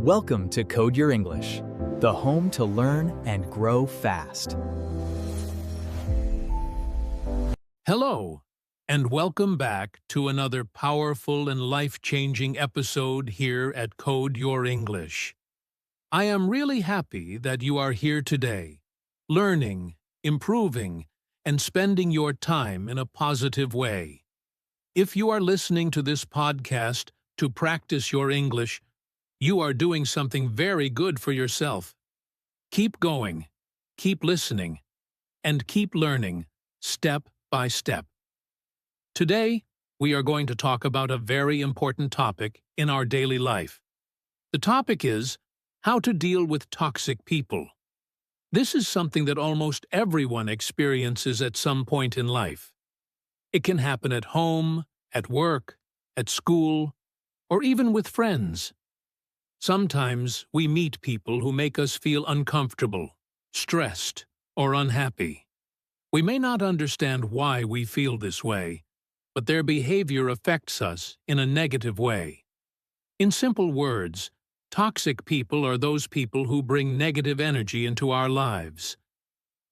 Welcome to Code Your English, the home to learn and grow fast. Hello, and welcome back to another powerful and life-changing episode here at Code Your English. I am really happy that you are here today, learning, improving, and spending your time in a positive way. If you are listening to this podcast to practice your English, you are doing something very good for yourself. Keep going, keep listening, and keep learning step by step. Today, we are going to talk about a very important topic in our daily life. The topic is how to deal with toxic people. This is something that almost everyone experiences at some point in life. It can happen at home, at work, at school, or even with friends. Sometimes we meet people who make us feel uncomfortable, stressed, or unhappy. We may not understand why we feel this way, but their behavior affects us in a negative way. In simple words, toxic people are those people who bring negative energy into our lives.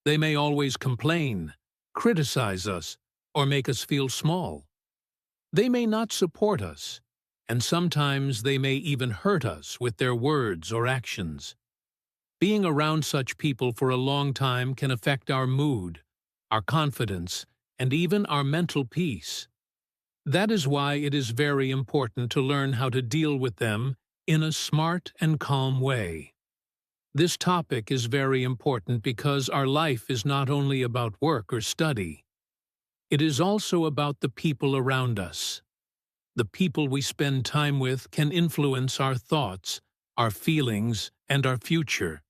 They may always complain, criticize us, or make us feel small. They may not support us, and sometimes they may even hurt us with their words or actions. Being around such people for a long time can affect our mood, our confidence, and even our mental peace. That is why it is very important to learn how to deal with them in a smart and calm way. This topic is very important because our life is not only about work or study. It is also about the people around us. The people we spend time with can influence our thoughts, our feelings, and our future.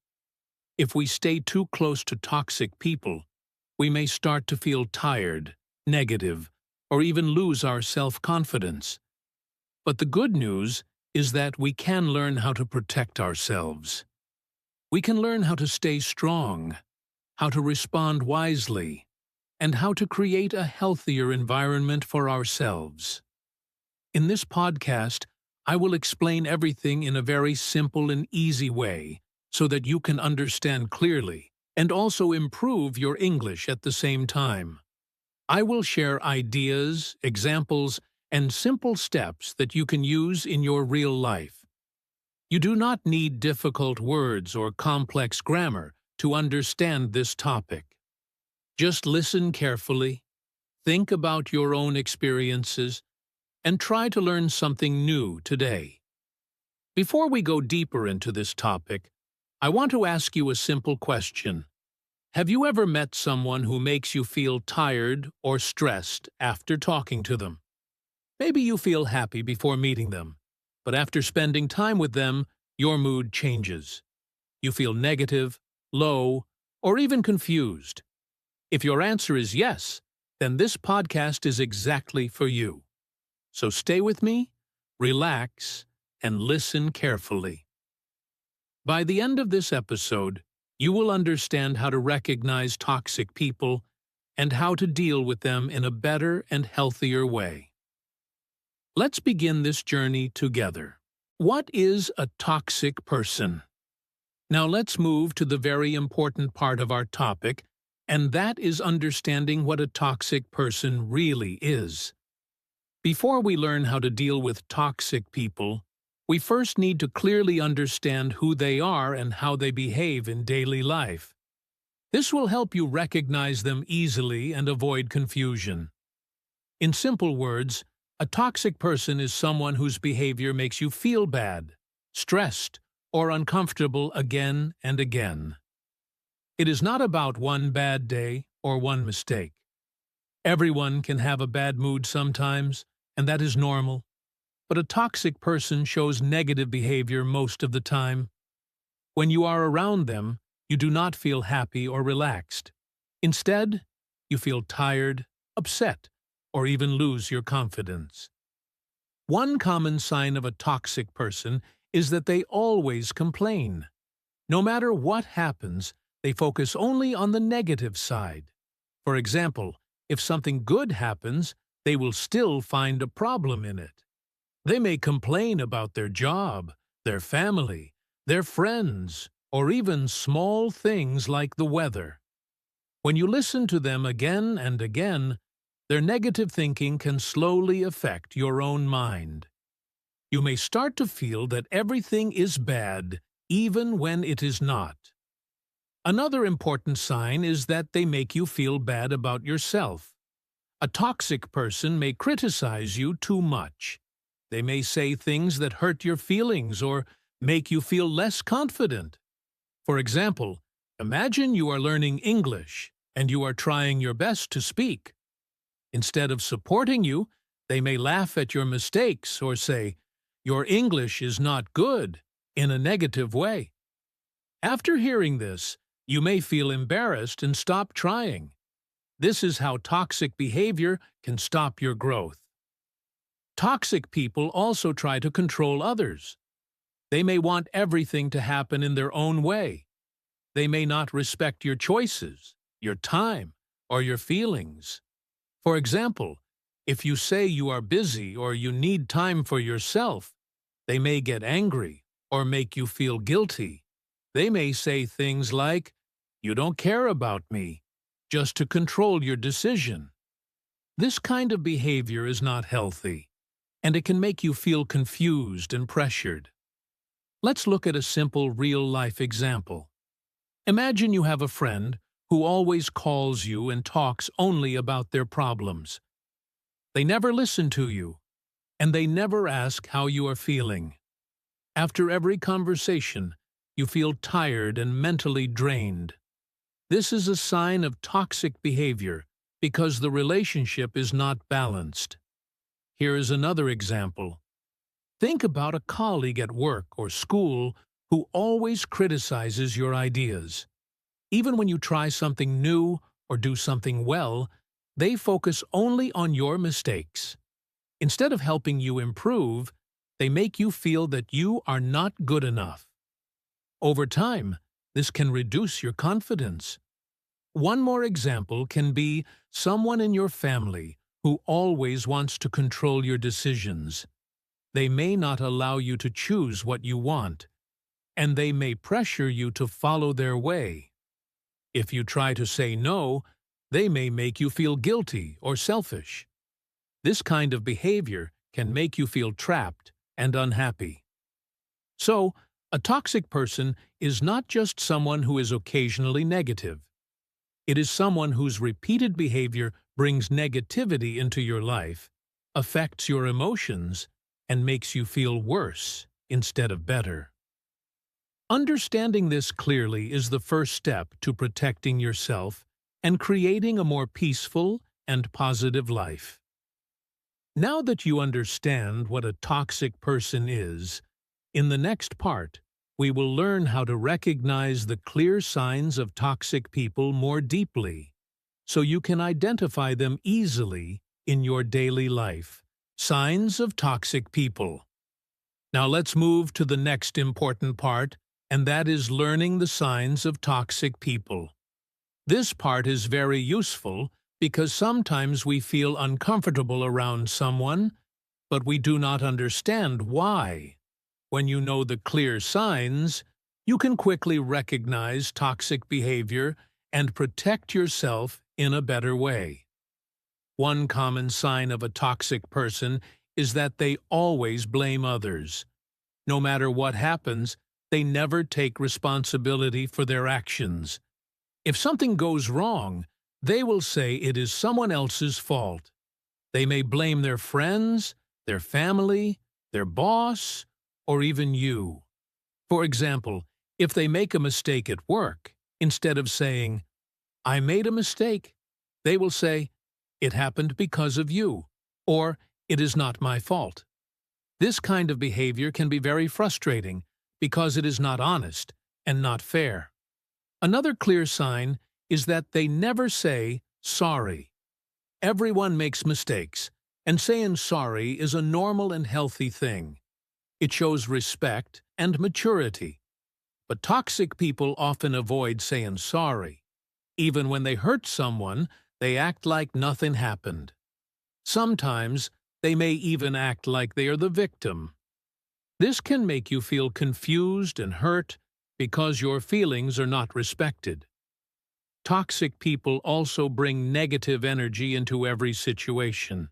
If we stay too close to toxic people, we may start to feel tired, negative, or even lose our self-confidence. But the good news is that we can learn how to protect ourselves. We can learn how to stay strong, how to respond wisely, and how to create a healthier environment for ourselves. In this podcast, I will explain everything in a very simple and easy way so that you can understand clearly and also improve your English at the same time. I will share ideas, examples, and simple steps that you can use in your real life. You do not need difficult words or complex grammar to understand this topic. Just listen carefully, think about your own experiences, and try to learn something new today. Before we go deeper into this topic, I want to ask you a simple question. Have you ever met someone who makes you feel tired or stressed after talking to them? Maybe you feel happy before meeting them, but after spending time with them, your mood changes. You feel negative, low, or even confused. If your answer is yes, then this podcast is exactly for you. So stay with me, relax, and listen carefully. By the end of this episode, you will understand how to recognize toxic people and how to deal with them in a better and healthier way. Let's begin this journey together. What is a toxic person? Now let's move to the very important part of our topic, and that is understanding what a toxic person really is. Before we learn how to deal with toxic people, we first need to clearly understand who they are and how they behave in daily life. This will help you recognize them easily and avoid confusion. In simple words, a toxic person is someone whose behavior makes you feel bad, stressed, or uncomfortable again and again. It is not about one bad day or one mistake. Everyone can have a bad mood sometimes, and that is normal. But a toxic person shows negative behavior most of the time. When you are around them, you do not feel happy or relaxed. Instead, you feel tired, upset, or even lose your confidence. One common sign of a toxic person is that they always complain. No matter what happens, they focus only on the negative side. For example, if something good happens, they will still find a problem in it. They may complain about their job, their family, their friends, or even small things like the weather. When you listen to them again and again, their negative thinking can slowly affect your own mind. You may start to feel that everything is bad, even when it is not. Another important sign is that they make you feel bad about yourself. A toxic person may criticize you too much. They may say things that hurt your feelings or make you feel less confident. For example, imagine you are learning English and you are trying your best to speak. Instead of supporting you, they may laugh at your mistakes or say, "Your English is not good," in a negative way. After hearing this, you may feel embarrassed and stop trying. This is how toxic behavior can stop your growth. Toxic people also try to control others. They may want everything to happen in their own way. They may not respect your choices, your time, or your feelings. For example, if you say you are busy or you need time for yourself, they may get angry or make you feel guilty. They may say things like, "You don't care about me," just to control your decision. This kind of behavior is not healthy, and it can make you feel confused and pressured. Let's look at a simple real-life example. Imagine you have a friend who always calls you and talks only about their problems. They never listen to you, and they never ask how you are feeling. After every conversation, you feel tired and mentally drained. This is a sign of toxic behavior because the relationship is not balanced. Here is another example. Think about a colleague at work or school who always criticizes your ideas. Even when you try something new or do something well, they focus only on your mistakes. Instead of helping you improve, they make you feel that you are not good enough. Over time, this can reduce your confidence. One more example can be someone in your family who always wants to control your decisions. They may not allow you to choose what you want, and they may pressure you to follow their way. If you try to say no, they may make you feel guilty or selfish. This kind of behavior can make you feel trapped and unhappy. So, a toxic person is not just someone who is occasionally negative. It is someone whose repeated behavior brings negativity into your life, affects your emotions, and makes you feel worse instead of better. Understanding this clearly is the first step to protecting yourself and creating a more peaceful and positive life. Now that you understand what a toxic person is, in the next part, we will learn how to recognize the clear signs of toxic people more deeply, so you can identify them easily in your daily life. Signs of toxic people. Now let's move to the next important part, and that is learning the signs of toxic people. This part is very useful because sometimes we feel uncomfortable around someone, but we do not understand why. When you know the clear signs, you can quickly recognize toxic behavior and protect yourself in a better way. One common sign of a toxic person is that they always blame others. No matter what happens, they never take responsibility for their actions. If something goes wrong, they will say it is someone else's fault. They may blame their friends, their family, their boss, or even you. For example, if they make a mistake at work, instead of saying, "I made a mistake," they will say, "It happened because of you," or "It is not my fault." This kind of behavior can be very frustrating because it is not honest and not fair. Another clear sign is that they never say sorry. Everyone makes mistakes, and saying sorry is a normal and healthy thing. It shows respect and maturity. But toxic people often avoid saying sorry. Even when they hurt someone, they act like nothing happened. Sometimes, they may even act like they are the victim. This can make you feel confused and hurt because your feelings are not respected. Toxic people also bring negative energy into every situation.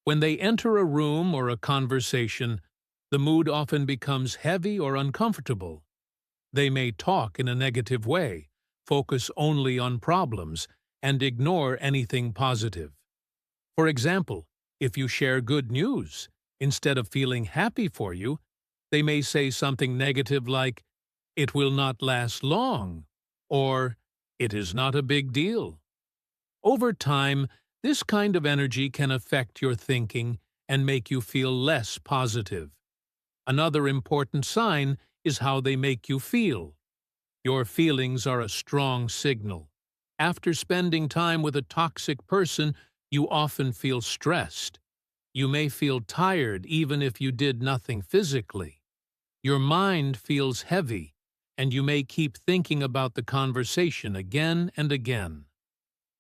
When they enter a room or a conversation, the mood often becomes heavy or uncomfortable. They may talk in a negative way, focus only on problems, and ignore anything positive. For example, if you share good news, instead of feeling happy for you, they may say something negative like, "It will not last long," or "It is not a big deal." Over time, this kind of energy can affect your thinking and make you feel less positive. Another important sign is how they make you feel. Your feelings are a strong signal. After spending time with a toxic person, you often feel stressed. You may feel tired even if you did nothing physically. Your mind feels heavy, and you may keep thinking about the conversation again and again.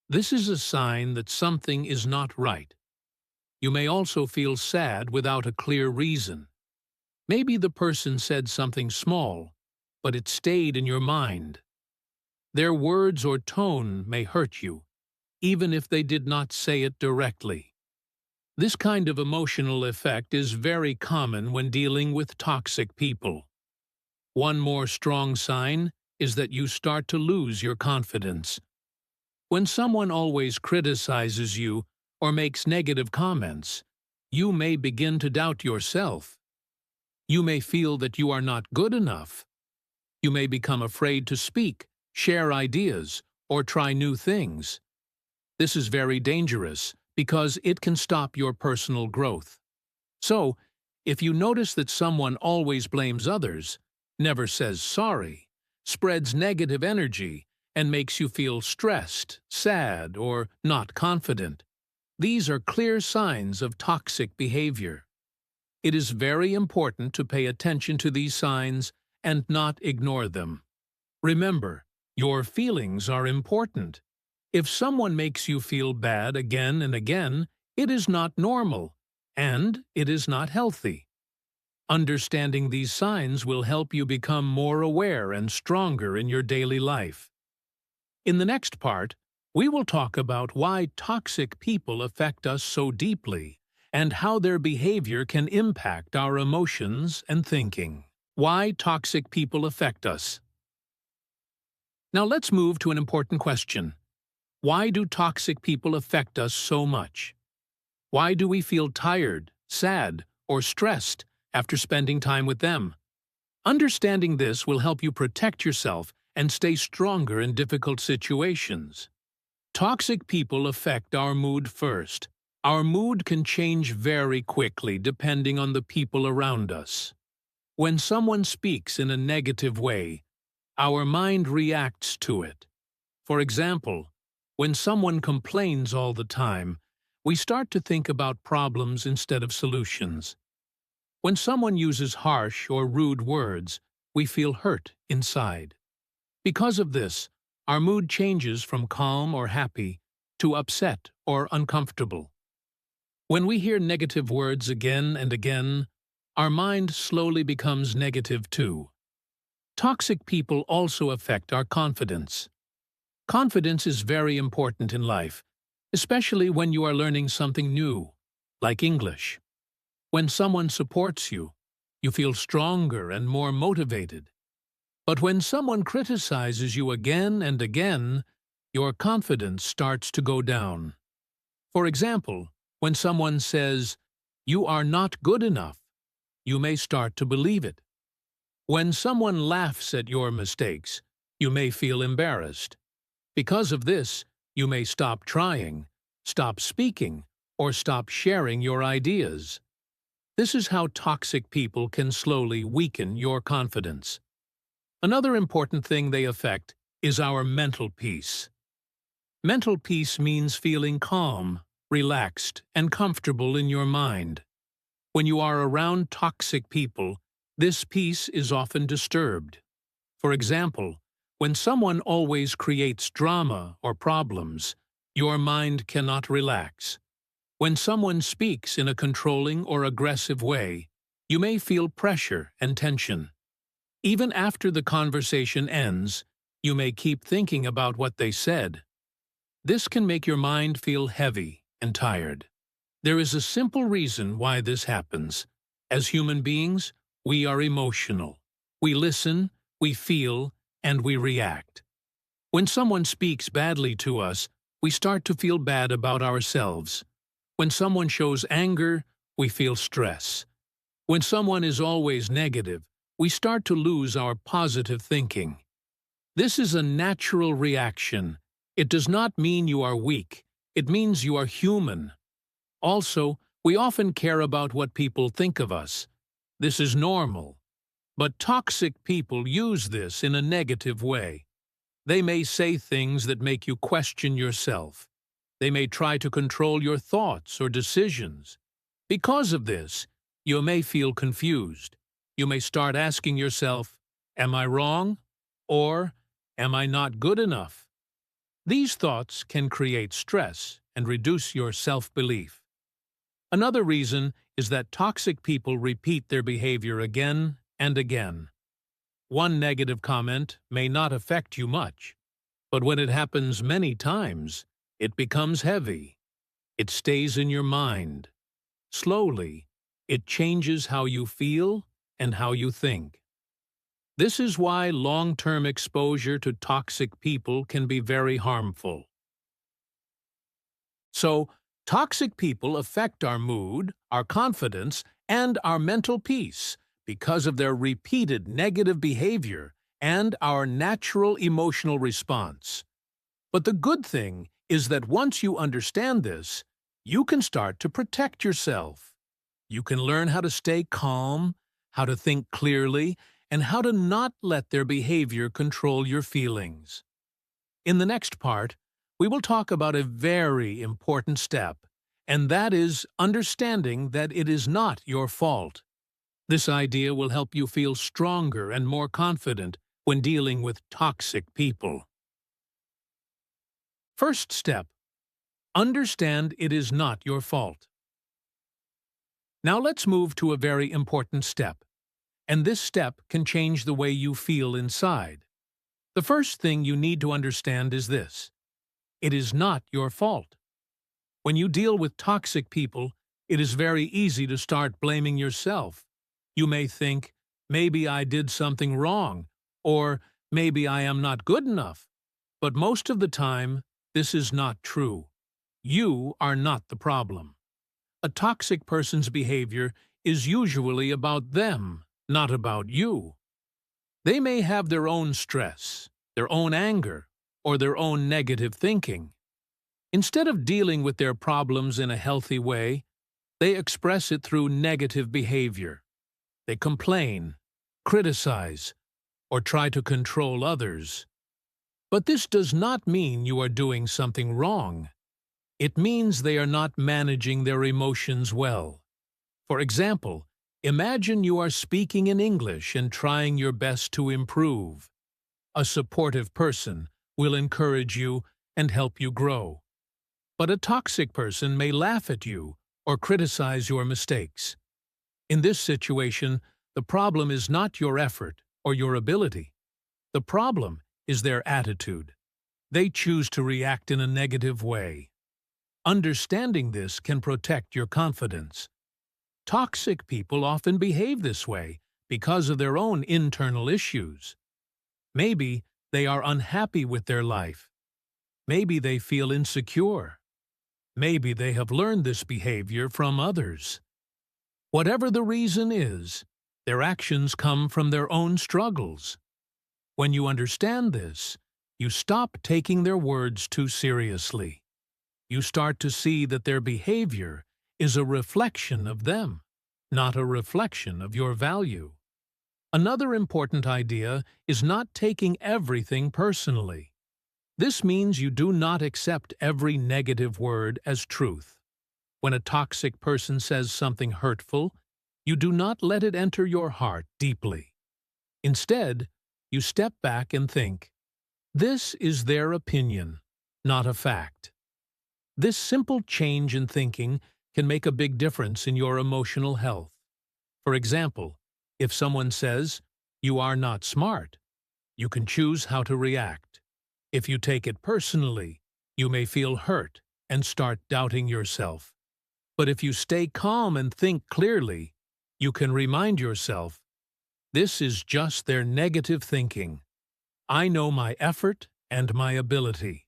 This is a sign that something is not right. You may also feel sad without a clear reason. Maybe the person said something small, but it stayed in your mind. Their words or tone may hurt you, even if they did not say it directly. This kind of emotional effect is very common when dealing with toxic people. One more strong sign is that you start to lose your confidence. When someone always criticizes you or makes negative comments, you may begin to doubt yourself. You may feel that you are not good enough. You may become afraid to speak, share ideas, or try new things. This is very dangerous because it can stop your personal growth. So, if you notice that someone always blames others, never says sorry, spreads negative energy, and makes you feel stressed, sad, or not confident, these are clear signs of toxic behavior. It is very important to pay attention to these signs and not ignore them. Remember, your feelings are important. If someone makes you feel bad again and again, it is not normal, and it is not healthy. Understanding these signs will help you become more aware and stronger in your daily life. In the next part, we will talk about why toxic people affect us so deeply and how their behavior can impact our emotions and thinking. Why toxic people affect us. Now let's move to an important question. Why do toxic people affect us so much? Why do we feel tired, sad, or stressed after spending time with them? Understanding this will help you protect yourself and stay stronger in difficult situations. Toxic people affect our mood first. Our mood can change very quickly depending on the people around us. When someone speaks in a negative way, our mind reacts to it. For example, when someone complains all the time, we start to think about problems instead of solutions. When someone uses harsh or rude words, we feel hurt inside. Because of this, our mood changes from calm or happy to upset or uncomfortable. When we hear negative words again and again, our mind slowly becomes negative too. Toxic people also affect our confidence. Confidence is very important in life, especially when you are learning something new, like English. When someone supports you, you feel stronger and more motivated. But when someone criticizes you again and again, your confidence starts to go down. For example, when someone says, "You are not good enough," you may start to believe it. When someone laughs at your mistakes, you may feel embarrassed. Because of this, you may stop trying, stop speaking, or stop sharing your ideas. This is how toxic people can slowly weaken your confidence. Another important thing they affect is our mental peace. Mental peace means feeling calm, relaxed, and comfortable in your mind. When you are around toxic people, this peace is often disturbed. For example, when someone always creates drama or problems, your mind cannot relax. When someone speaks in a controlling or aggressive way, You may feel pressure and tension. Even after the conversation ends, you may keep thinking about what they said. This can make your mind feel heavy and tired. There is a simple reason why this happens. As human beings, we are emotional. We listen, we feel, and we react. When someone speaks badly to us, we start to feel bad about ourselves. When someone shows anger, we feel stress. When someone is always negative, we start to lose our positive thinking. This is a natural reaction. It does not mean you are weak. It means you are human. Also, we often care about what people think of us. This is normal. But toxic people use this in a negative way. They may say things that make you question yourself. They may try to control your thoughts or decisions. Because of this, you may feel confused. You may start asking yourself, "Am I wrong?" or "Am I not good enough?" These thoughts can create stress and reduce your self-belief. Another reason is that toxic people repeat their behavior again and again. One negative comment may not affect you much, but when it happens many times, it becomes heavy. It stays in your mind. Slowly, it changes how you feel and how you think. This is why long-term exposure to toxic people can be very harmful. So, toxic people affect our mood, our confidence, and our mental peace because of their repeated negative behavior and our natural emotional response. But the good thing is that once you understand this, you can start to protect yourself. You can learn how to stay calm, how to think clearly, and how to not let their behavior control your feelings. In the next part, we will talk about a very important step, and that is understanding that it is not your fault. This idea will help you feel stronger and more confident when dealing with toxic people. First step, understand it is not your fault. Now let's move to a very important step, and this step can change the way you feel inside. The first thing you need to understand is this: it is not your fault. When you deal with toxic people, it is very easy to start blaming yourself. You may think, maybe I did something wrong, or maybe I am not good enough. But most of the time, this is not true. You are not the problem. A toxic person's behavior is usually about them, not about you. They may have their own stress, their own anger, or their own negative thinking. Instead of dealing with their problems in a healthy way, they express it through negative behavior. They complain, criticize, or try to control others. But this does not mean you are doing something wrong. It means they are not managing their emotions well. For example, imagine you are speaking in English and trying your best to improve. A supportive person will encourage you and help you grow. But a toxic person may laugh at you or criticize your mistakes. In this situation, the problem is not your effort or your ability. The problem is their attitude. They choose to react in a negative way. Understanding this can protect your confidence. Toxic people often behave this way because of their own internal issues. Maybe they are unhappy with their life. Maybe they feel insecure. Maybe they have learned this behavior from others. Whatever the reason is, their actions come from their own struggles. When you understand this, you stop taking their words too seriously. You start to see that their behavior is a reflection of them, not a reflection of your value. Another important idea is not taking everything personally. This means you do not accept every negative word as truth. When a toxic person says something hurtful, you do not let it enter your heart deeply. Instead, you step back and think, this is their opinion, not a fact. This simple change in thinking can make a big difference in your emotional health. For example, if someone says, "You are not smart," you can choose how to react. If you take it personally, you may feel hurt and start doubting yourself. But if you stay calm and think clearly, you can remind yourself, "This is just their negative thinking. I know my effort and my ability."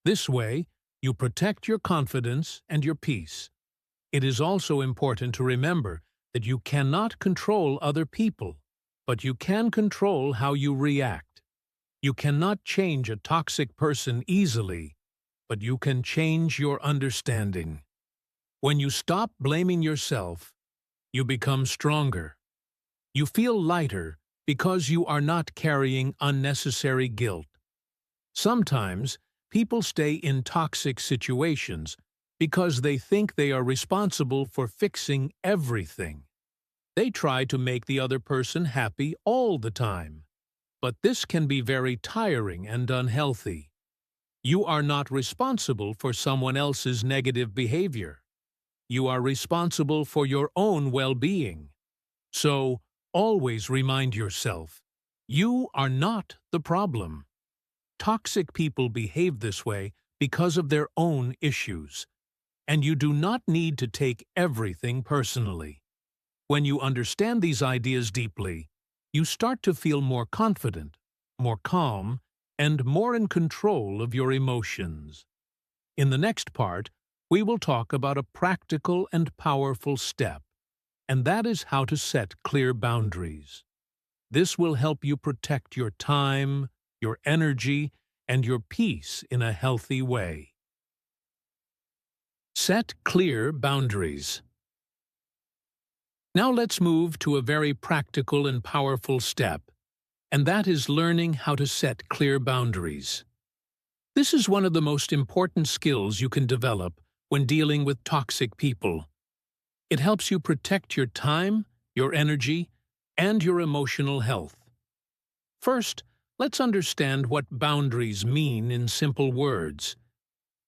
This way, you protect your confidence and your peace. It is also important to remember that you cannot control other people, but you can control how you react. You cannot change a toxic person easily, but you can change your understanding. When you stop blaming yourself, you become stronger. You feel lighter because you are not carrying unnecessary guilt. Sometimes, people stay in toxic situations because they think they are responsible for fixing everything. They try to make the other person happy all the time. But this can be very tiring and unhealthy. You are not responsible for someone else's negative behavior. You are responsible for your own well-being. So, always remind yourself, you are not the problem. Toxic people behave this way because of their own issues, and you do not need to take everything personally. When you understand these ideas deeply, you start to feel more confident, more calm, and more in control of your emotions. In the next part, we will talk about a practical and powerful step, and that is how to set clear boundaries. This will help you protect your time, your energy, and your peace in a healthy way. Set clear boundaries. Now let's move to a very practical and powerful step, and that is learning how to set clear boundaries. This is one of the most important skills you can develop when dealing with toxic people. It helps you protect your time, your energy, and your emotional health. First, let's understand what boundaries mean in simple words.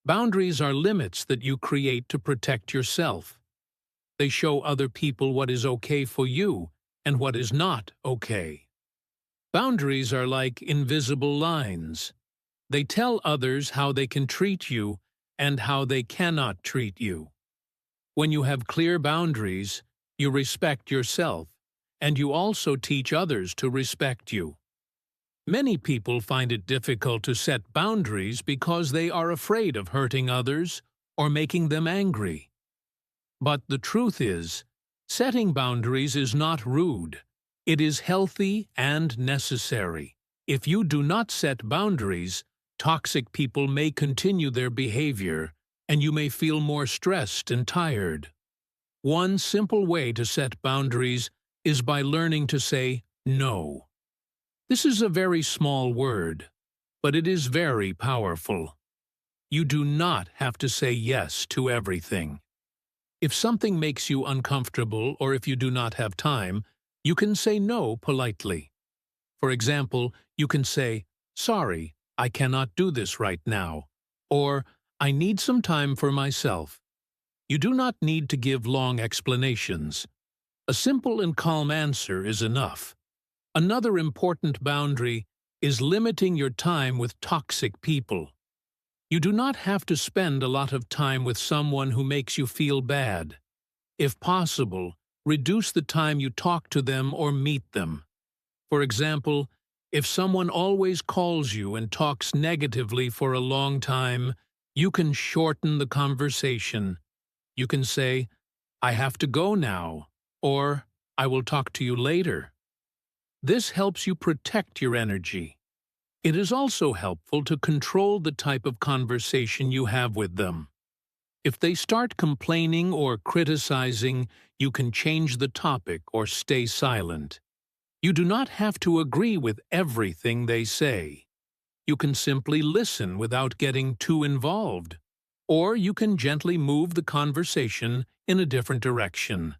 Boundaries are limits that you create to protect yourself. They show other people what is okay for you and what is not okay. Boundaries are like invisible lines. They tell others how they can treat you and how they cannot treat you. When you have clear boundaries, you respect yourself, and you also teach others to respect you. Many people find it difficult to set boundaries because they are afraid of hurting others or making them angry. But the truth is, setting boundaries is not rude. It is healthy and necessary. If you do not set boundaries, toxic people may continue their behavior, and you may feel more stressed and tired. One simple way to set boundaries is by learning to say no. This is a very small word, but it is very powerful. You do not have to say yes to everything. If something makes you uncomfortable or if you do not have time, you can say no politely. For example, you can say, "Sorry, I cannot do this right now," or "I need some time for myself." You do not need to give long explanations. A simple and calm answer is enough. Another important boundary is limiting your time with toxic people. You do not have to spend a lot of time with someone who makes you feel bad. If possible, reduce the time you talk to them or meet them. For example, if someone always calls you and talks negatively for a long time, you can shorten the conversation. You can say, "I have to go now," or "I will talk to you later." This helps you protect your energy. It is also helpful to control the type of conversation you have with them. If they start complaining or criticizing, you can change the topic or stay silent. You do not have to agree with everything they say. You can simply listen without getting too involved, or you can gently move the conversation in a different direction.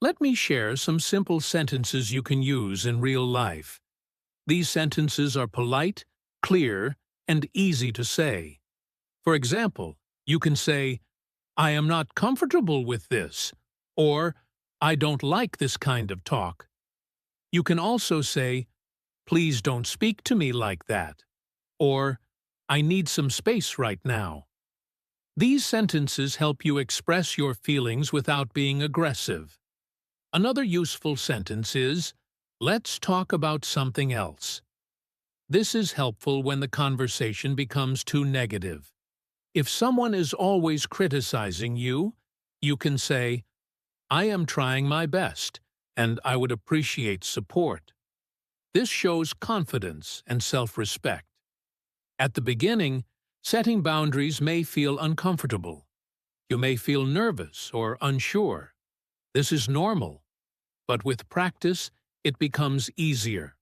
Let me share some simple sentences you can use in real life. These sentences are polite, clear, and easy to say. For example, you can say, "I am not comfortable with this," or I don't like this kind of talk. You can also say, please don't speak to me like that, or I need some space right now. These sentences help you express your feelings without being aggressive. Another useful sentence is, let's talk about something else. This is helpful when the conversation becomes too negative. If someone is always criticizing you, you can say, I am trying my best, and I would appreciate support. This shows confidence and self-respect. At the beginning, setting boundaries may feel uncomfortable. You may feel nervous or unsure. This is normal, but with practice, it becomes easier.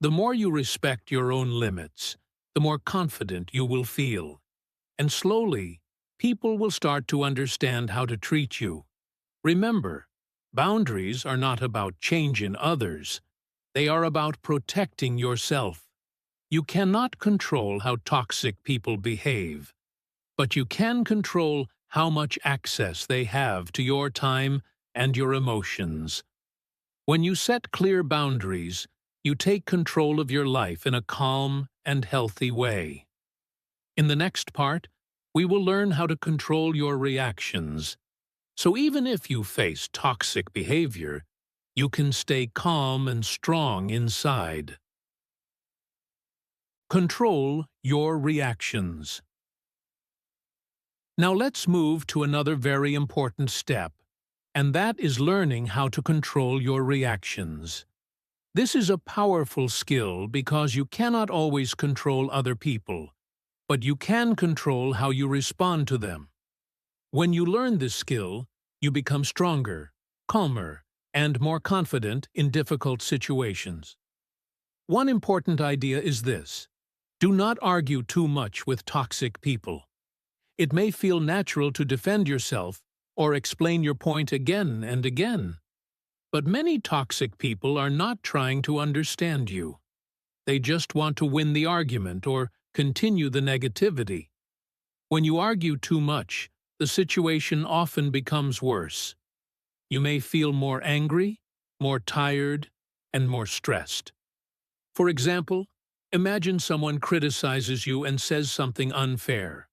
The more you respect your own limits, the more confident you will feel. And slowly, people will start to understand how to treat you. Remember, boundaries are not about changing others. They are about protecting yourself. You cannot control how toxic people behave, but you can control how much access they have to your time and your emotions. When you set clear boundaries, you take control of your life in a calm and healthy way. In the next part, we will learn how to control your reactions. So even if you face toxic behavior, you can stay calm and strong inside. Control your reactions. Now let's move to another very important step, and that is learning how to control your reactions. This is a powerful skill because you cannot always control other people, but you can control how you respond to them. When you learn this skill, you become stronger, calmer, and more confident in difficult situations. One important idea is this: do not argue too much with toxic people. It may feel natural to defend yourself or explain your point again and again. But many toxic people are not trying to understand you. They just want to win the argument or continue the negativity. When you argue too much, the situation often becomes worse. You may feel more angry, more tired, and more stressed. For example, imagine someone criticizes you and says something unfair.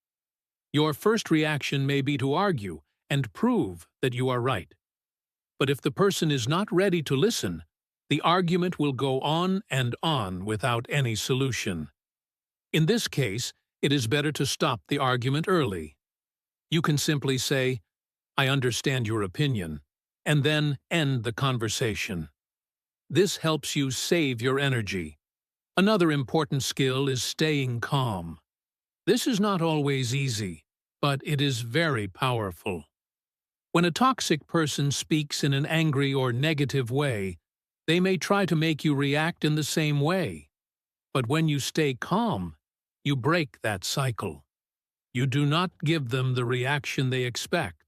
Your first reaction may be to argue and prove that you are right. But if the person is not ready to listen, the argument will go on and on without any solution. In this case, it is better to stop the argument early. You can simply say, I understand your opinion, and then end the conversation. This helps you save your energy. Another important skill is staying calm. This is not always easy, but it is very powerful. When a toxic person speaks in an angry or negative way, they may try to make you react in the same way. But when you stay calm, you break that cycle. You do not give them the reaction they expect.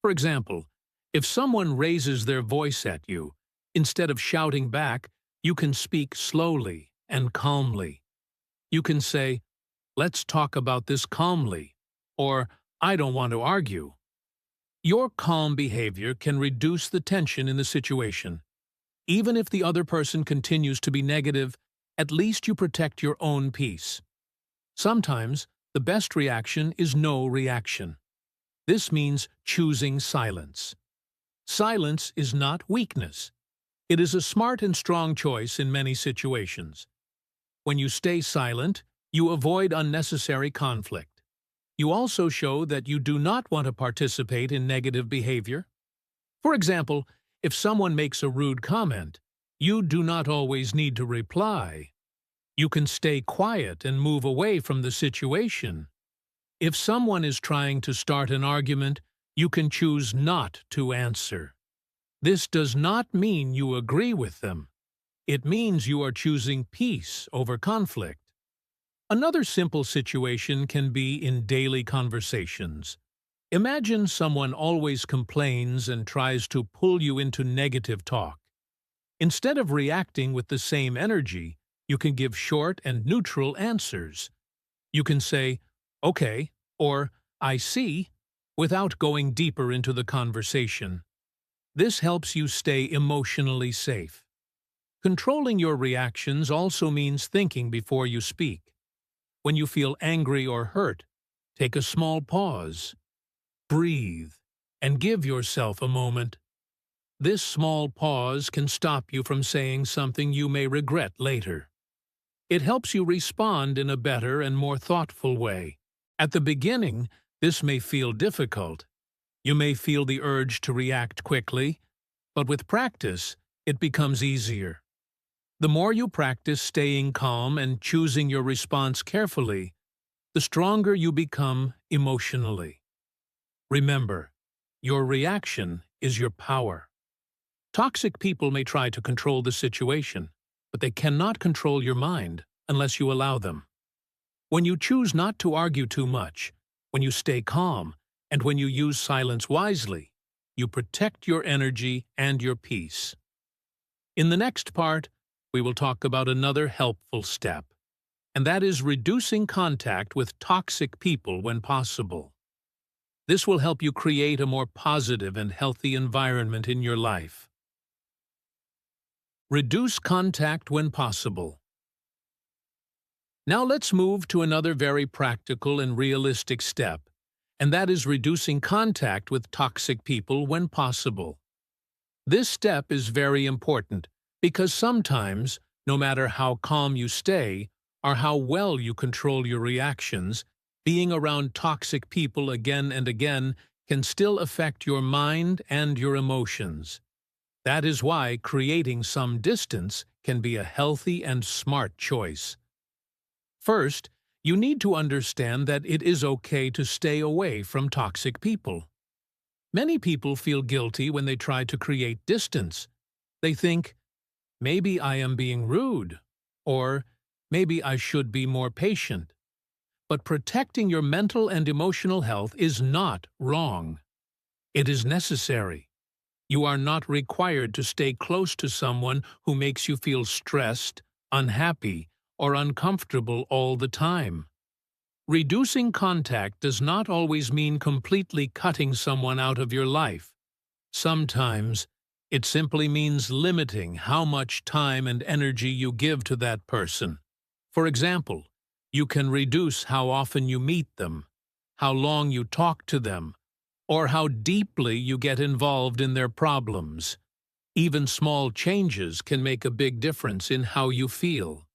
For example, if someone raises their voice at you, instead of shouting back, you can speak slowly and calmly. You can say, let's talk about this calmly, or I don't want to argue. Your calm behavior can reduce the tension in the situation. Even if the other person continues to be negative, at least you protect your own peace. Sometimes, the best reaction is no reaction. This means choosing silence. Silence is not weakness. It is a smart and strong choice in many situations. When you stay silent, you avoid unnecessary conflict. You also show that you do not want to participate in negative behavior. For example, if someone makes a rude comment, you do not always need to reply. You can stay quiet and move away from the situation. If someone is trying to start an argument, you can choose not to answer. This does not mean you agree with them. It means you are choosing peace over conflict. Another simple situation can be in daily conversations. Imagine someone always complains and tries to pull you into negative talk. Instead of reacting with the same energy, you can give short and neutral answers. You can say, okay, or I see, without going deeper into the conversation. This helps you stay emotionally safe. Controlling your reactions also means thinking before you speak. When you feel angry or hurt, take a small pause, breathe, and give yourself a moment. This small pause can stop you from saying something you may regret later. It helps you respond in a better and more thoughtful way. At the beginning, this may feel difficult. You may feel the urge to react quickly, but with practice, it becomes easier. The more you practice staying calm and choosing your response carefully, the stronger you become emotionally. Remember, your reaction is your power. Toxic people may try to control the situation, but they cannot control your mind unless you allow them. When you choose not to argue too much, when you stay calm, and when you use silence wisely, you protect your energy and your peace. In the next part, we will talk about another helpful step, and that is reducing contact with toxic people when possible. This will help you create a more positive and healthy environment in your life. Reduce contact when possible. Now let's move to another very practical and realistic step, and that is reducing contact with toxic people when possible. This step is very important because sometimes, no matter how calm you stay or how well you control your reactions, being around toxic people again and again can still affect your mind and your emotions. That is why creating some distance can be a healthy and smart choice. First, you need to understand that it is okay to stay away from toxic people. Many people feel guilty when they try to create distance. They think, maybe I am being rude, or maybe I should be more patient. But protecting your mental and emotional health is not wrong. It is necessary. You are not required to stay close to someone who makes you feel stressed, unhappy, or uncomfortable all the time. Reducing contact does not always mean completely cutting someone out of your life. Sometimes, it simply means limiting how much time and energy you give to that person. For example, you can reduce how often you meet them, how long you talk to them, or how deeply you get involved in their problems. Even small changes can make a big difference in how you feel.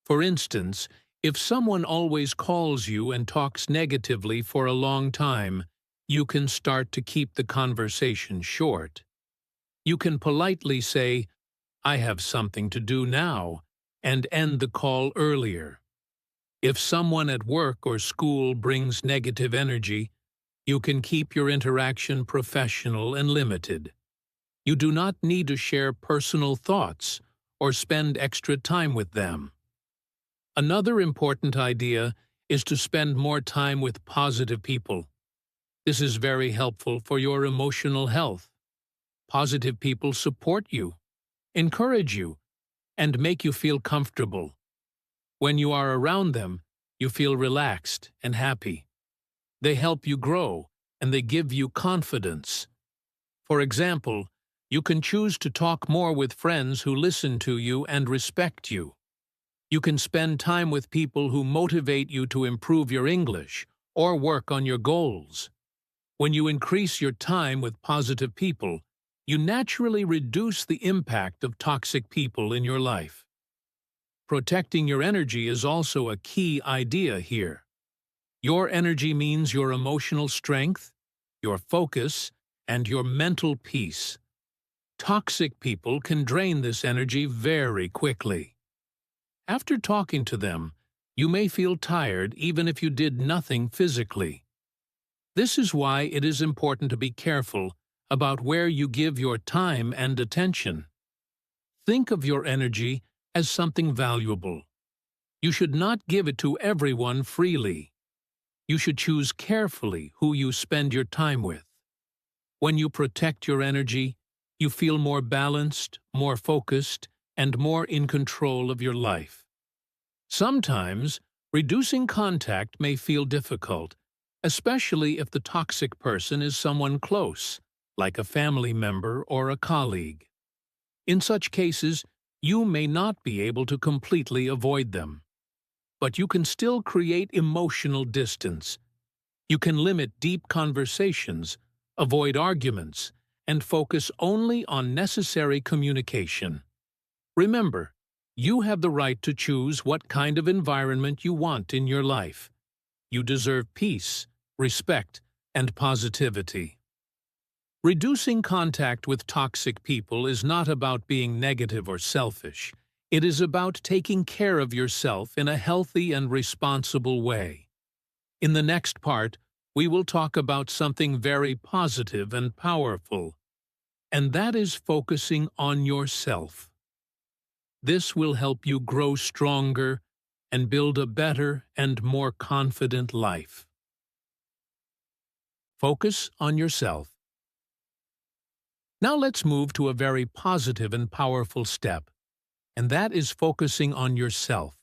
For instance, if someone always calls you and talks negatively for a long time, you can start to keep the conversation short. You can politely say, "I have something to do now," and end the call earlier. If someone at work or school brings negative energy, you can keep your interaction professional and limited. You do not need to share personal thoughts or spend extra time with them. Another important idea is to spend more time with positive people. This is very helpful for your emotional health. Positive people support you, encourage you, and make you feel comfortable. When you are around them, you feel relaxed and happy. They help you grow, and they give you confidence. For example, you can choose to talk more with friends who listen to you and respect you. You can spend time with people who motivate you to improve your English or work on your goals. When you increase your time with positive people, you naturally reduce the impact of toxic people in your life. Protecting your energy is also a key idea here. Your energy means your emotional strength, your focus, and your mental peace. Toxic people can drain this energy very quickly. After talking to them, you may feel tired even if you did nothing physically. This is why it is important to be careful about where you give your time and attention. Think of your energy as something valuable. You should not give it to everyone freely. You should choose carefully who you spend your time with. When you protect your energy, you feel more balanced, more focused, and more in control of your life. Sometimes, reducing contact may feel difficult, especially if the toxic person is someone close, like a family member or a colleague. In such cases, you may not be able to completely avoid them, but you can still create emotional distance. You can limit deep conversations, avoid arguments, and focus only on necessary communication. Remember, you have the right to choose what kind of environment you want in your life. You deserve peace, respect, and positivity. Reducing contact with toxic people is not about being negative or selfish. It is about taking care of yourself in a healthy and responsible way. In the next part, we will talk about something very positive and powerful, and that is focusing on yourself. This will help you grow stronger and build a better and more confident life. Focus on yourself. Now let's move to a very positive and powerful step, and that is focusing on yourself.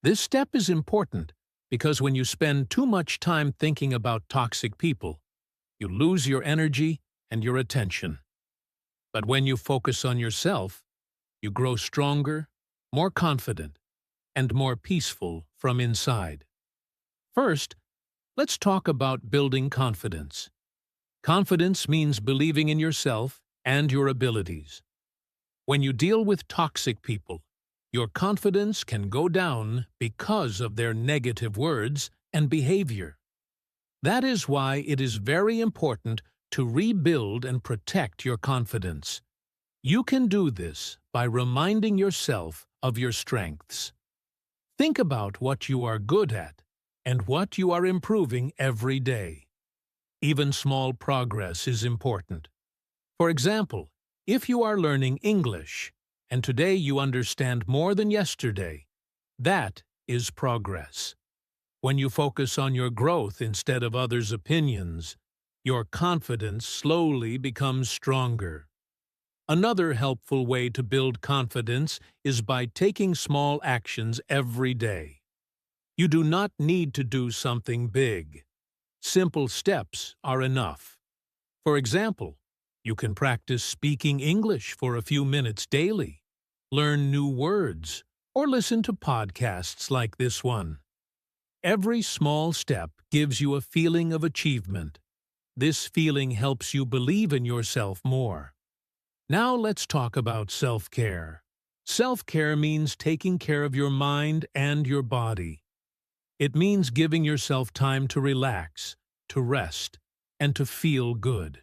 This step is important because when you spend too much time thinking about toxic people, you lose your energy and your attention. But when you focus on yourself, you grow stronger, more confident, and more peaceful from inside. First, let's talk about building confidence. Confidence means believing in yourself and your abilities. When you deal with toxic people, your confidence can go down because of their negative words and behavior. That is why it is very important to rebuild and protect your confidence. You can do this by reminding yourself of your strengths. Think about what you are good at and what you are improving every day. Even small progress is important. For example, if you are learning English, and today you understand more than yesterday, that is progress. When you focus on your growth instead of others' opinions, your confidence slowly becomes stronger. Another helpful way to build confidence is by taking small actions every day. You do not need to do something big. Simple steps are enough. For example, you can practice speaking English for a few minutes daily, learn new words, or listen to podcasts like this one. Every small step gives you a feeling of achievement. This feeling helps you believe in yourself more. Now let's talk about self-care. Self-care means taking care of your mind and your body. It means giving yourself time to relax, to rest, and to feel good.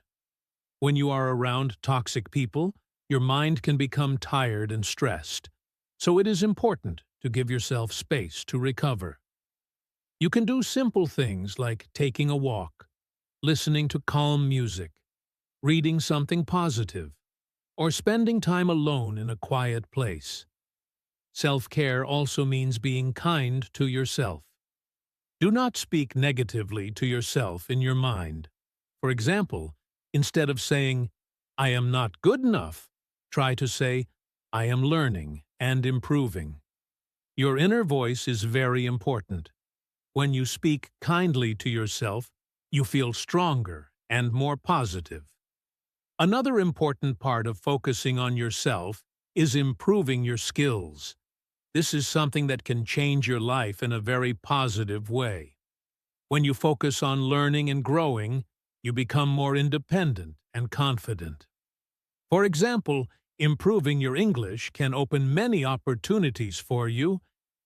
When you are around toxic people, your mind can become tired and stressed, so it is important to give yourself space to recover. You can do simple things like taking a walk, listening to calm music, reading something positive, or spending time alone in a quiet place. Self-care also means being kind to yourself. Do not speak negatively to yourself in your mind. For example, instead of saying, "I am not good enough," try to say, "I am learning and improving." Your inner voice is very important. When you speak kindly to yourself, you feel stronger and more positive. Another important part of focusing on yourself is improving your skills. This is something that can change your life in a very positive way. When you focus on learning and growing, you become more independent and confident. For example, improving your English can open many opportunities for you.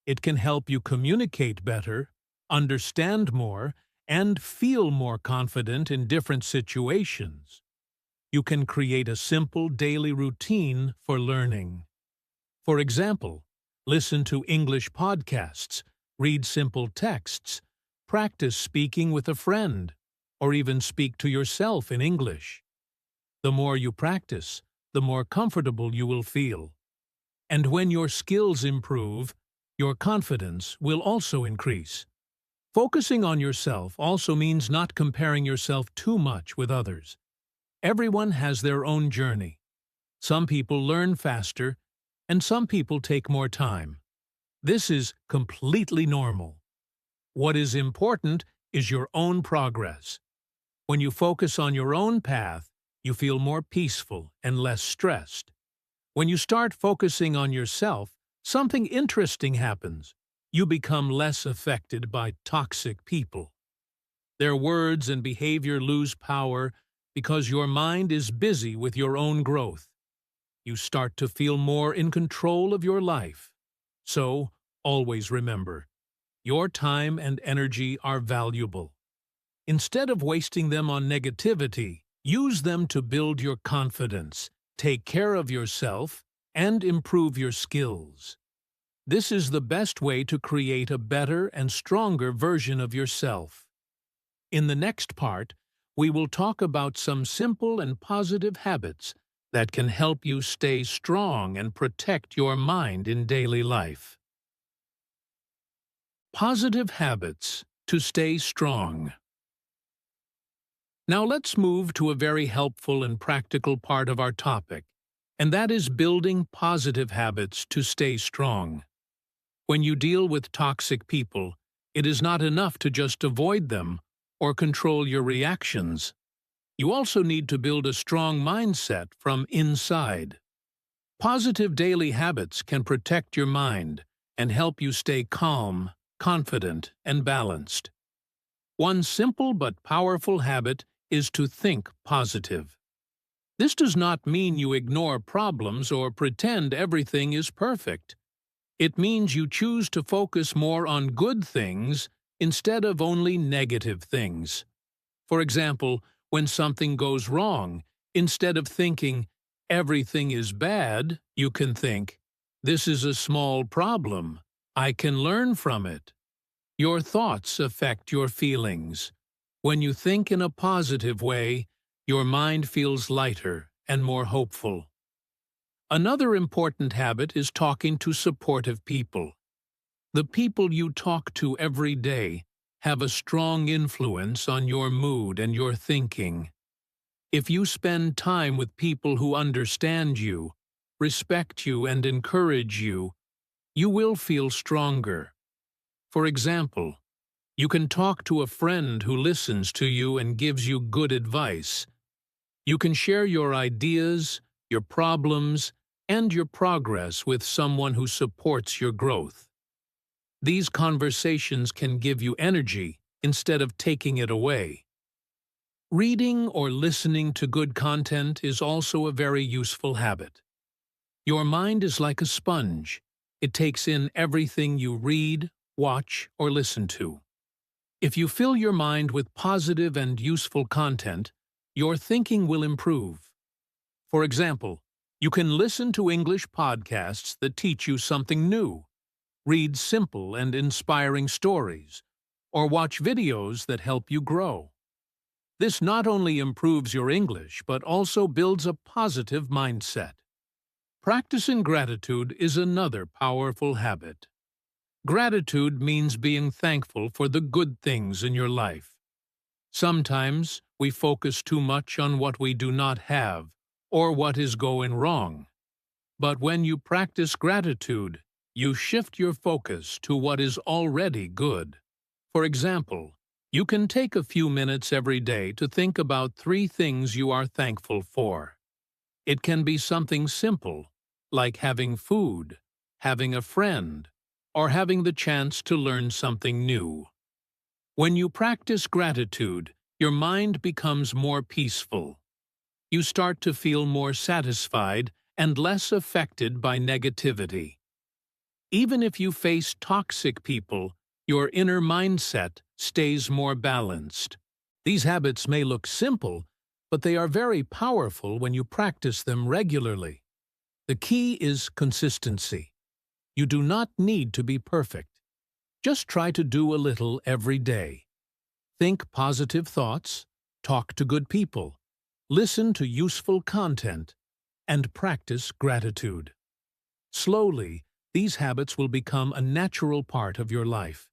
It can help you communicate better, understand more, and feel more confident in different situations. You can create a simple daily routine for learning. For example, listen to English podcasts, read simple texts, practice speaking with a friend, or even speak to yourself in English. The more you practice, the more comfortable you will feel. And when your skills improve, your confidence will also increase. Focusing on yourself also means not comparing yourself too much with others. Everyone has their own journey. Some people learn faster, and some people take more time. This is completely normal. What is important is your own progress. When you focus on your own path, You feel more peaceful and less stressed. When you start focusing on yourself, something interesting happens. You become less affected by toxic people. Their words and behavior lose power because your mind is busy with your own growth. You start to feel more in control of your life. So, always remember, your time and energy are valuable. Instead of wasting them on negativity, use them to build your confidence, take care of yourself, and improve your skills. This is the best way to create a better and stronger version of yourself. In the next part, we will talk about some simple and positive habits that can help you stay strong and protect your mind in daily life. Positive habits to stay strong. Now let's move to a very helpful and practical part of our topic, and that is building positive habits to stay strong. When you deal with toxic people, it is not enough to just avoid them or control your reactions. You also need to build a strong mindset from inside. Positive daily habits can protect your mind and help you stay calm, confident, and balanced. One simple but powerful habit is to think positive. This does not mean you ignore problems or pretend everything is perfect. It means you choose to focus more on good things instead of only negative things. For example, when something goes wrong, instead of thinking, everything is bad, you can think, this is a small problem. I can learn from it. Your thoughts affect your feelings. When you think in a positive way, your mind feels lighter and more hopeful. Another important habit is talking to supportive people. The people you talk to every day have a strong influence on your mood and your thinking. If you spend time with people who understand you, respect you, and encourage you, you will feel stronger. For example, you can talk to a friend who listens to you and gives you good advice. You can share your ideas, your problems, and your progress with someone who supports your growth. These conversations can give you energy instead of taking it away. Reading or listening to good content is also a very useful habit. Your mind is like a sponge. It takes in everything you read, watch, or listen to. If you fill your mind with positive and useful content, your thinking will improve. For example, you can listen to English podcasts that teach you something new, read simple and inspiring stories, or watch videos that help you grow. This not only improves your English, but also builds a positive mindset. Practicing gratitude is another powerful habit. Gratitude means being thankful for the good things in your life. Sometimes we focus too much on what we do not have or what is going wrong. But when you practice gratitude, you shift your focus to what is already good. For example, you can take a few minutes every day to think about 3 things you are thankful for. It can be something simple, like having food, having a friend, or having the chance to learn something new. When you practice gratitude, your mind becomes more peaceful. You start to feel more satisfied and less affected by negativity. Even if you face toxic people, your inner mindset stays more balanced. These habits may look simple, but they are very powerful when you practice them regularly. The key is consistency. You do not need to be perfect. Just try to do a little every day. Think positive thoughts, talk to good people, listen to useful content, and practice gratitude. Slowly, these habits will become a natural part of your life.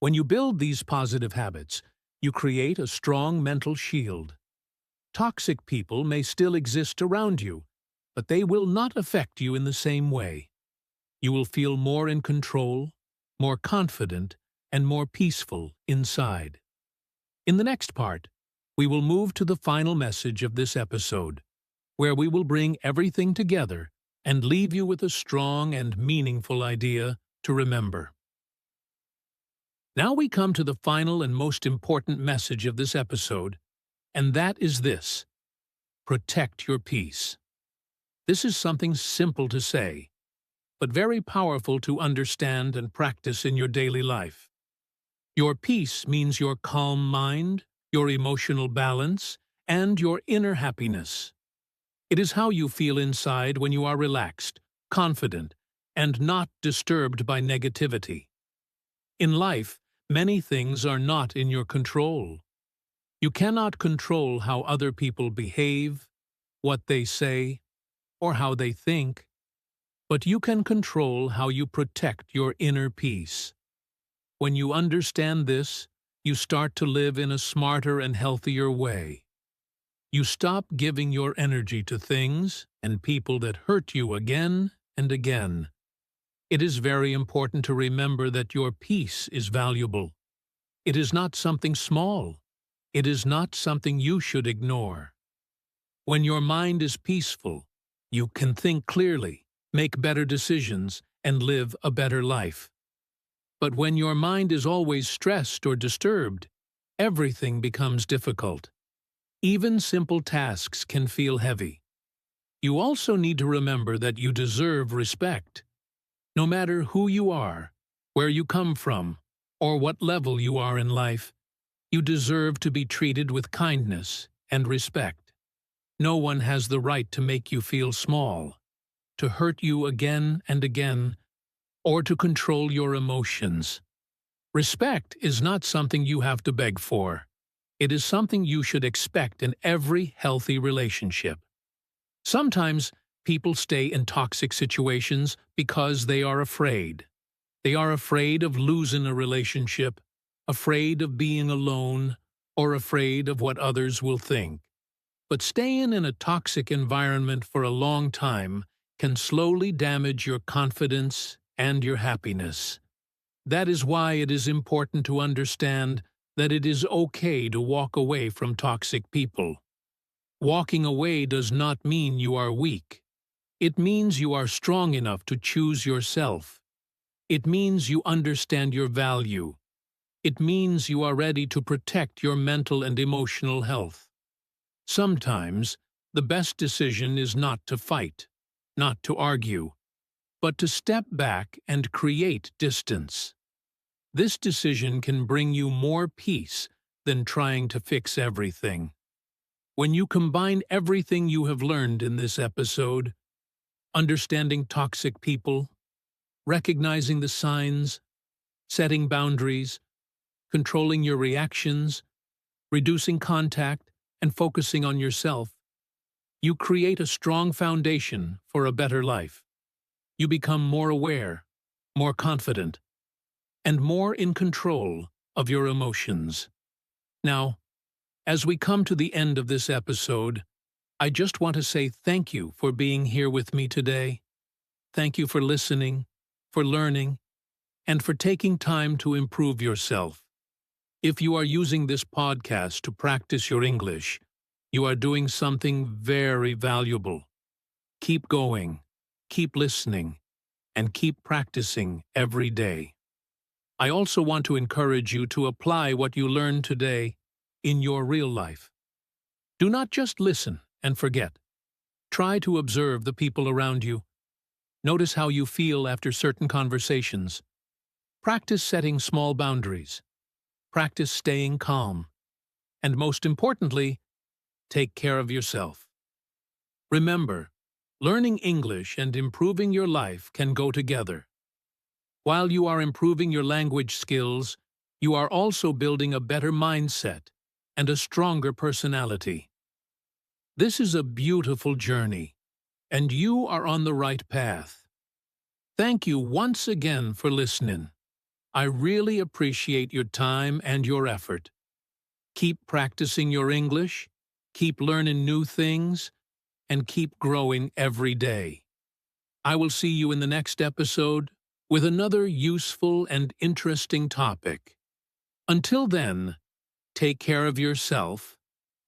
When you build these positive habits, you create a strong mental shield. Toxic people may still exist around you, but they will not affect you in the same way. You will feel more in control, more confident, and more peaceful inside. In the next part, we will move to the final message of this episode, where we will bring everything together and leave you with a strong and meaningful idea to remember. Now we come to the final and most important message of this episode, and that is this: protect your peace. This is something simple to say, but very powerful to understand and practice in your daily life. Your peace means your calm mind, your emotional balance, and your inner happiness. It is how you feel inside when you are relaxed, confident, and not disturbed by negativity. In life, many things are not in your control. You cannot control how other people behave, what they say, or how they think, but you can control how you protect your inner peace. When you understand this, you start to live in a smarter and healthier way. You stop giving your energy to things and people that hurt you again and again. It is very important to remember that your peace is valuable. It is not something small. It is not something you should ignore. When your mind is peaceful, you can think clearly, make better decisions, and live a better life. But when your mind is always stressed or disturbed, everything becomes difficult. Even simple tasks can feel heavy. You also need to remember that you deserve respect. No matter who you are, where you come from, or what level you are in life, you deserve to be treated with kindness and respect. No one has the right to make you feel small, to hurt you again and again, or to control your emotions. Respect is not something you have to beg for. It is something you should expect in every healthy relationship. Sometimes people stay in toxic situations because they are afraid. They are afraid of losing a relationship, afraid of being alone, or afraid of what others will think. But staying in a toxic environment for a long time can slowly damage your confidence and your happiness. That is why it is important to understand that it is okay to walk away from toxic people. Walking away does not mean you are weak. It means you are strong enough to choose yourself. It means you understand your value. It means you are ready to protect your mental and emotional health. Sometimes, the best decision is not to fight, not to argue, but to step back and create distance. This decision can bring you more peace than trying to fix everything. When you combine everything you have learned in this episode, understanding toxic people, recognizing the signs, setting boundaries, controlling your reactions, reducing contact, and focusing on yourself, you create a strong foundation for a better life. You become more aware, more confident, and more in control of your emotions. Now, as we come to the end of this episode, I just want to say thank you for being here with me today. Thank you for listening, for learning, and for taking time to improve yourself. If you are using this podcast to practice your English, you are doing something very valuable. Keep going, keep listening, and keep practicing every day. I also want to encourage you to apply what you learned today in your real life. Do not just listen and forget. Try to observe the people around you. Notice how you feel after certain conversations. Practice setting small boundaries. Practice staying calm. And most importantly, take care of yourself. Remember, learning English and improving your life can go together. While you are improving your language skills, you are also building a better mindset and a stronger personality. This is a beautiful journey, and you are on the right path. Thank you once again for listening. I really appreciate your time and your effort. Keep practicing your English, keep learning new things, and keep growing every day. I will see you in the next episode with another useful and interesting topic. Until then, take care of yourself,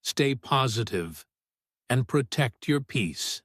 stay positive, and protect your peace.